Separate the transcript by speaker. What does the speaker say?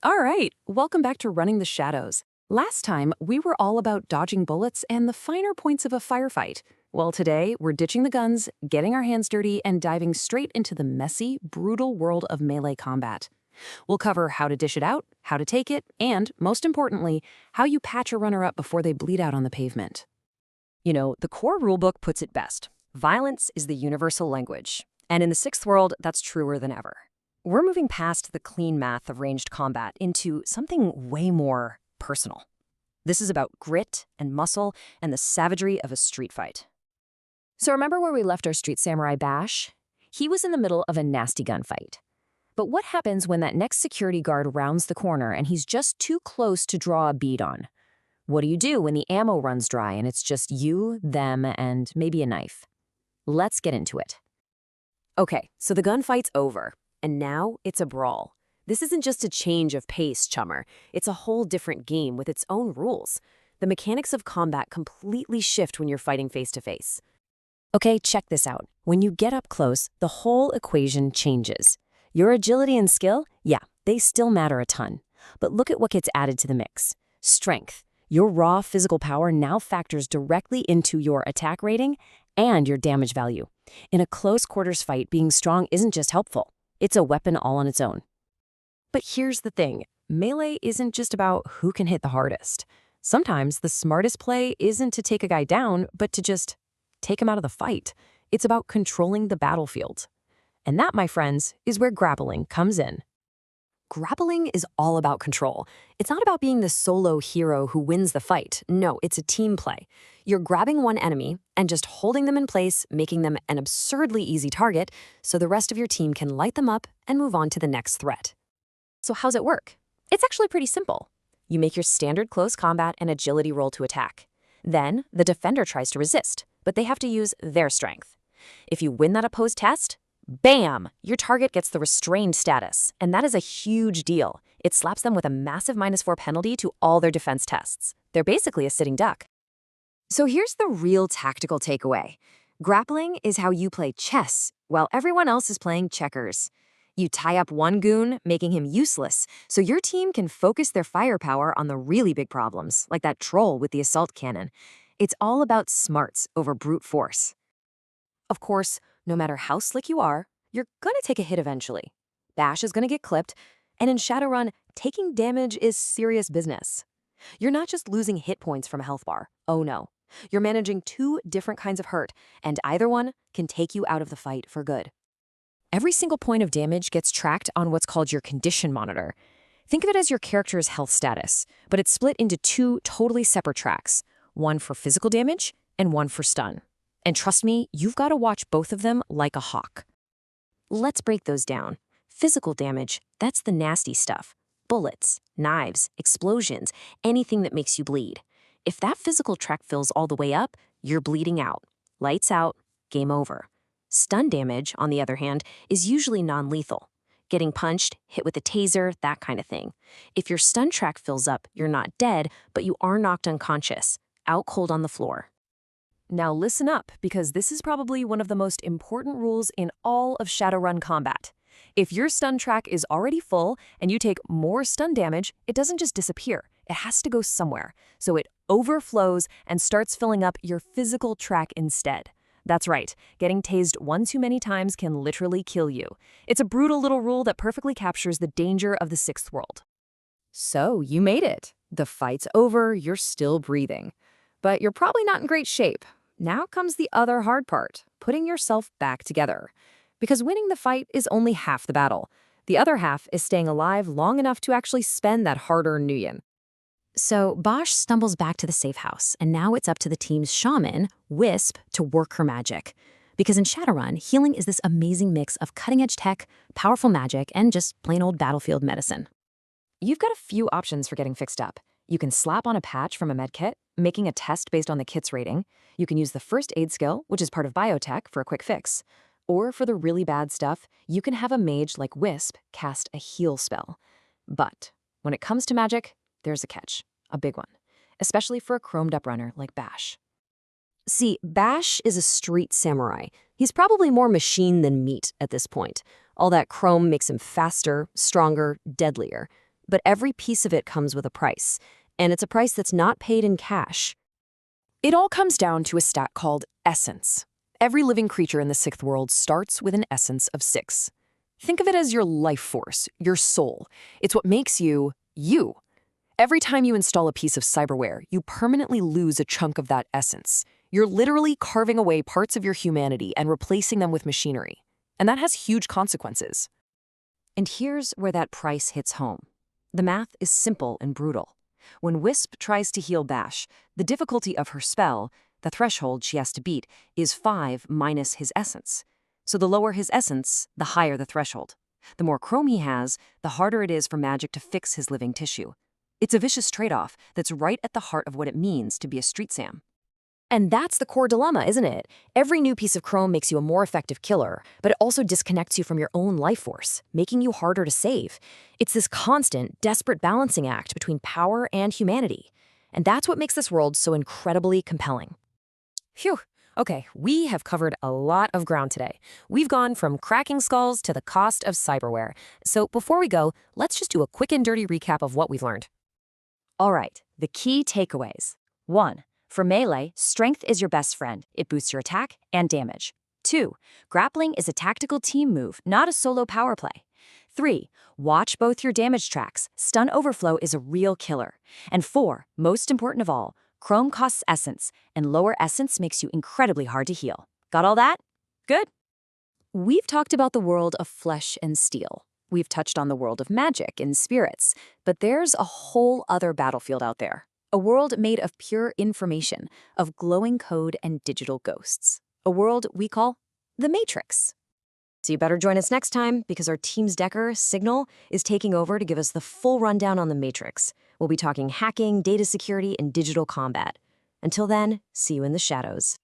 Speaker 1: All right, welcome back to Running the Shadows. Last time, we were all about dodging bullets and the finer points of a firefight. Well, today, we're ditching the guns, getting our hands dirty, and diving straight into the messy, brutal world of melee combat. We'll cover how to dish it out, how to take it, and, most importantly, how you patch a runner up before they bleed out on the pavement.
Speaker 2: The core rulebook puts it best. Violence is the universal language. And in the sixth world, that's truer than ever. We're moving past the clean math of ranged combat into something way more personal. This is about grit and muscle and the savagery of a street fight.
Speaker 3: So remember where we left our street samurai Bash? He was in the middle of a nasty gunfight. But what happens when that next security guard rounds the corner and he's just too close to draw a bead on? What do you do when the ammo runs dry and it's just you, them, and maybe a knife? Let's get into it.
Speaker 2: Okay, so the gunfight's over, and now it's a brawl. This isn't just a change of pace, chummer. It's a whole different game with its own rules. The mechanics of combat completely shift when you're fighting face-to-face.
Speaker 3: Okay, check this out. When you get up close, the whole equation changes. Your agility and skill, yeah, they still matter a ton. But look at what gets added to the mix. Strength. Your raw physical power now factors directly into your attack rating and your damage value. In a close quarters fight, being strong isn't just helpful. It's a weapon all on its own.
Speaker 1: But here's the thing. Melee isn't just about who can hit the hardest. Sometimes the smartest play isn't to take a guy down, but to just take him out of the fight. It's about controlling the battlefield. And that, my friends, is where grappling comes in.
Speaker 2: Grappling is all about control. It's not about being the solo hero who wins the fight. No, it's a team play. You're grabbing one enemy and just holding them in place, making them an absurdly easy target, so the rest of your team can light them up and move on to the next threat. So how's it work? It's actually pretty simple. You make your standard close combat and agility roll to attack. Then, the defender tries to resist, but they have to use their strength. If you win that opposed test, bam! Your target gets the restrained status, and that is a huge deal. It slaps them with a massive -4 penalty to all their defense tests. They're basically a sitting duck. So here's the real tactical takeaway. Grappling is how you play chess, while everyone else is playing checkers. You tie up one goon, making him useless, so your team can focus their firepower on the really big problems, like that troll with the assault cannon. It's all about smarts over brute force. Of course, no matter how slick you are, you're gonna take a hit eventually. Bash is gonna get clipped, and in Shadowrun, taking damage is serious business. You're not just losing hit points from a health bar. Oh no. You're managing two different kinds of hurt, and either one can take you out of the fight for good. Every single point of damage gets tracked on what's called your condition monitor. Think of it as your character's health status, but it's split into two totally separate tracks, one for physical damage and one for stun. And trust me, you've got to watch both of them like a hawk. Let's break those down. Physical damage, that's the nasty stuff. Bullets, knives, explosions, anything that makes you bleed. If that physical track fills all the way up, you're bleeding out. Lights out, game over. Stun damage, on the other hand, is usually non-lethal. Getting punched, hit with a taser, that kind of thing. If your stun track fills up, you're not dead, but you are knocked unconscious, out cold on the floor. Now listen up, because this is probably one of the most important rules in all of Shadowrun combat. If your stun track is already full and you take more stun damage, it doesn't just disappear. It has to go somewhere. So it overflows and starts filling up your physical track instead. That's right, getting tased one too many times can literally kill you. It's a brutal little rule that perfectly captures the danger of the sixth world. So you made it. The fight's over, you're still breathing. But you're probably not in great shape. Now comes the other hard part, putting yourself back together. Because winning the fight is only half the battle. The other half is staying alive long enough to actually spend that hard-earned nuyen. So Bosch stumbles back to the safe house, and now it's up to the team's shaman, Wisp, to work her magic. Because in Shadowrun, healing is this amazing mix of cutting-edge tech, powerful magic, and just plain old battlefield medicine. You've got a few options for getting fixed up. You can slap on a patch from a medkit, making a test based on the kit's rating. You can use the first aid skill, which is part of biotech, for a quick fix. Or for the really bad stuff, you can have a mage like Wisp cast a heal spell. But when it comes to magic, there's a catch, a big one, especially for a chromed-up runner like Bash. See, Bash is a street samurai. He's probably more machine than meat at this point. All that chrome makes him faster, stronger, deadlier. But every piece of it comes with a price, and it's a price that's not paid in cash.
Speaker 1: It all comes down to a stat called essence. Every living creature in the sixth world starts with an essence of 6. Think of it as your life force, your soul. It's what makes you, you. Every time you install a piece of cyberware, you permanently lose a chunk of that essence. You're literally carving away parts of your humanity and replacing them with machinery. And that has huge consequences.
Speaker 2: And here's where that price hits home. The math is simple and brutal. When Wisp tries to heal Bash, the difficulty of her spell, the threshold she has to beat, is 5 minus his essence. So the lower his essence, the higher the threshold. The more chrome he has, the harder it is for magic to fix his living tissue. It's a vicious trade-off that's right at the heart of what it means to be a street Sam.
Speaker 3: And that's the core dilemma, isn't it? Every new piece of chrome makes you a more effective killer, but it also disconnects you from your own life force, making you harder to save. It's this constant, desperate balancing act between power and humanity. And that's what makes this world so incredibly compelling. Phew. Okay, we have covered a lot of ground today. We've gone from cracking skulls to the cost of cyberware. So before we go, let's just do a quick and dirty recap of what we've learned.
Speaker 4: All right, the key takeaways. 1. For melee, strength is your best friend. It boosts your attack and damage. 2. Grappling is a tactical team move, not a solo power play. 3. Watch both your damage tracks. Stun overflow is a real killer. And 4. Most important of all, Chrome costs essence, and lower essence makes you incredibly hard to heal. Got all that? Good.
Speaker 1: We've talked about the world of flesh and steel. We've touched on the world of magic and spirits, but there's a whole other battlefield out there. A world made of pure information, of glowing code and digital ghosts. A world we call the Matrix.
Speaker 2: So you better join us next time, because our team's Decker, Signal, is taking over to give us the full rundown on the Matrix. We'll be talking hacking, data security, and digital combat. Until then, see you in the shadows.